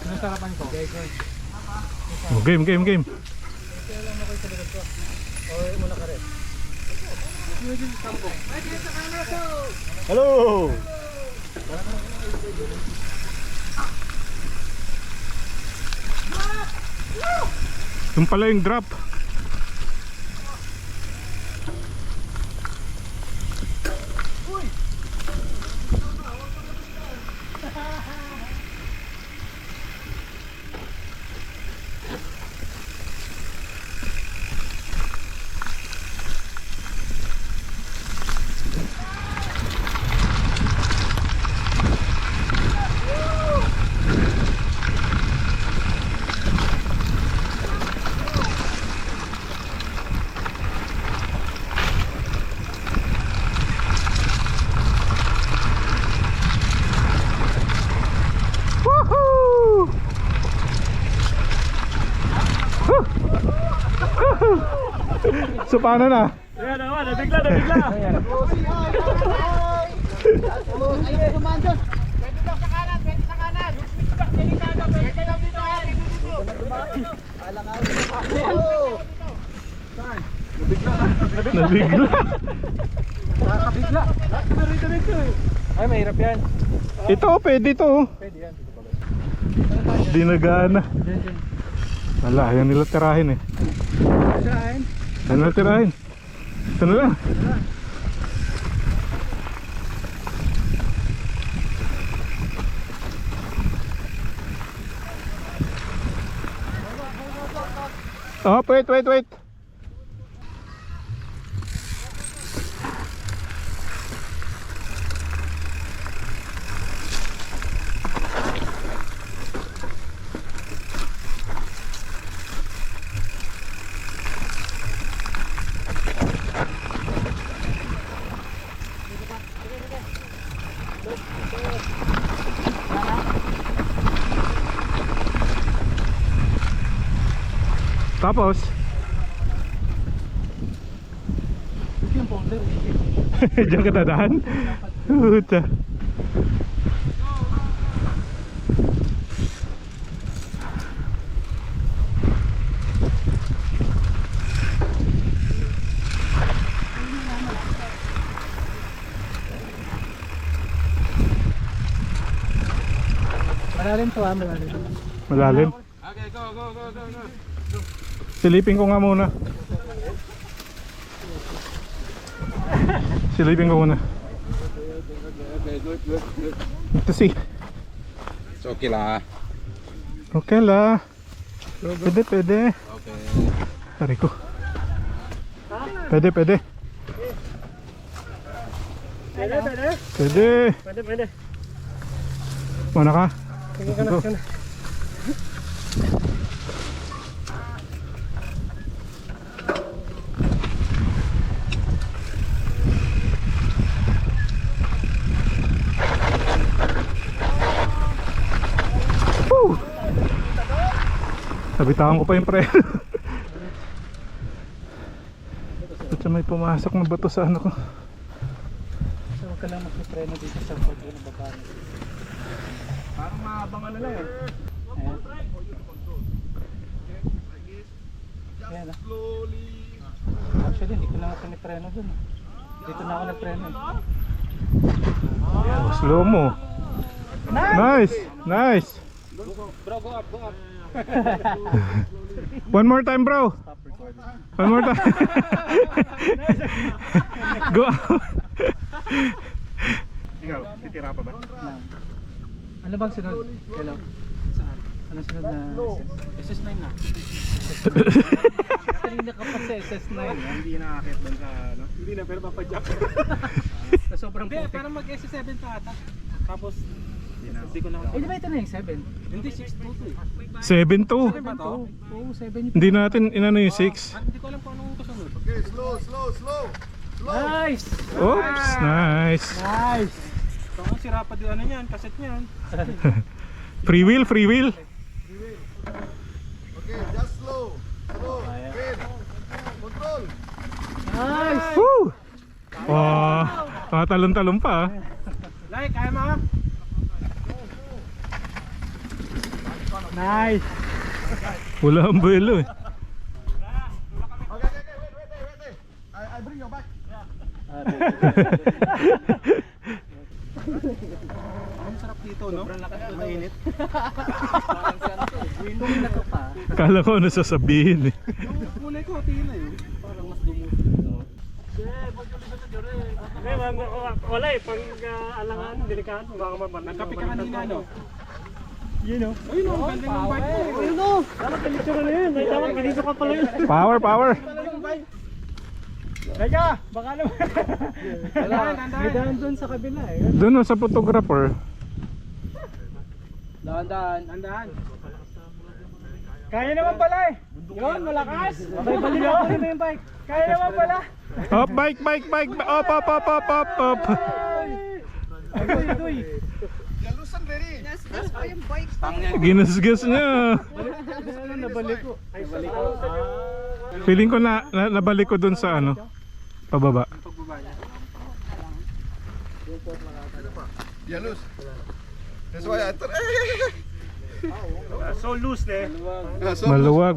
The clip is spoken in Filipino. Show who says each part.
Speaker 1: Sinasarapan ko.
Speaker 2: Oh, game.
Speaker 1: Hello!
Speaker 2: Yung pala yung drop. So paano na?
Speaker 1: Ayan naman, nabigla.
Speaker 3: Ayun, Mandos. Pwede lang sa kanan. Pwede lang dito.
Speaker 2: Nabigla.
Speaker 1: Nakakabigla. Dito eh. Ay, mahirap yan.
Speaker 2: Ito, pwede to.
Speaker 1: Pwede yan.
Speaker 2: Di nagana. Wala, yan nila tirahin eh.
Speaker 1: Saan?
Speaker 2: Yan nila tirahin. Ito na lang. Oh, wait. Tapos
Speaker 1: Yung folder.
Speaker 2: diyan ka dadaan. Puta.
Speaker 1: Malalim to malalim.
Speaker 2: Malalim.
Speaker 1: Okay, go.
Speaker 2: Silipin ko nga muna. Ito si.
Speaker 4: It's okay lah.
Speaker 2: Okay lah. Pwede.
Speaker 4: Okay.
Speaker 2: Tari ko. Pwede.
Speaker 1: Pwede.
Speaker 2: Mana ka?
Speaker 1: Sige ka na.
Speaker 2: Woo! Nabitawan ko pa yung preno. Ba't siya may pumasok na bato sa ano ko?
Speaker 1: So, huwag ka lang magpipreno dito sa pagod ng baba.
Speaker 4: Parang mahabang ano lang eh.
Speaker 1: Ayan. Actually, hindi ko lang ako pinipreno dun. Dito na ako nagpreno.
Speaker 2: Slow mo. Nice.
Speaker 1: Bro, go up.
Speaker 2: One more time, bro.
Speaker 1: Stop recording.
Speaker 2: One more time. Go.
Speaker 4: Ikaw, titira pa ba?
Speaker 1: Ano bang sunod? Hello? Saan? Ano sunod na SS9 na? Kanina ka pa sa SS9.
Speaker 4: Hindi nakakit doon sa ano. Hindi na, pero papadyak.
Speaker 1: Sa sobrang puti. Parang mag SS7 pa ata. Tapos, hindi ko na. Eh, di ba ito na yung 7? Hindi, 622 eh.
Speaker 2: 7-2.
Speaker 1: 7 ba to? Oo, 7 yung...
Speaker 2: Hindi natin inano yung 6.
Speaker 1: Hindi ko alam kung anong kasunod.
Speaker 3: Okay, slow.
Speaker 1: Nice!
Speaker 2: Oops, nice.
Speaker 1: Nice!
Speaker 4: So, ang sira pa din ano niyan, kaset niyan.
Speaker 2: Free wheel.
Speaker 3: Okay, just slow. Speed. Control.
Speaker 1: Nice!
Speaker 2: Woo! Wow, talon-talon pa.
Speaker 1: Like, kaya mo? Nice.
Speaker 2: Wala ang buwelo eh.
Speaker 3: Okay, wait. I bring you back.
Speaker 4: Ang sarap dito, no? Mainit.
Speaker 1: Window na to pa.
Speaker 2: Kala ko ano sasabihin eh.
Speaker 4: Yung kulay ko, tingin na yun.
Speaker 1: Parang mas lumusin.
Speaker 5: Wala eh, pag alangan, delikado, baka mabanan.
Speaker 4: Nagkape ka kanina, no?
Speaker 5: Yun o.
Speaker 4: Ayun, ang ganda ng bike mo.
Speaker 5: Ayun o! Dapat pinicture na yun. Ay, tama, pinito ka pala yun.
Speaker 2: Power, power.
Speaker 5: Teka, baka naman.
Speaker 1: May daan doon sa kabila eh.
Speaker 2: Doon sa photographer.
Speaker 1: Dahan.
Speaker 5: Kaya naman pala eh. Yun, malakas. May balik ako na yung bike. Kaya naman pala.
Speaker 2: Up, bike. Up.
Speaker 5: Adoy.
Speaker 3: Yalusan ready.
Speaker 2: Ginasgas niya.
Speaker 5: Nabalik ko. Ay, balik ko.
Speaker 2: Feeling ko na nabalik ko doon sa ano, pababa.
Speaker 3: Yalus. That's why I thought,
Speaker 5: So loose eh.
Speaker 3: So,
Speaker 2: Maluwag.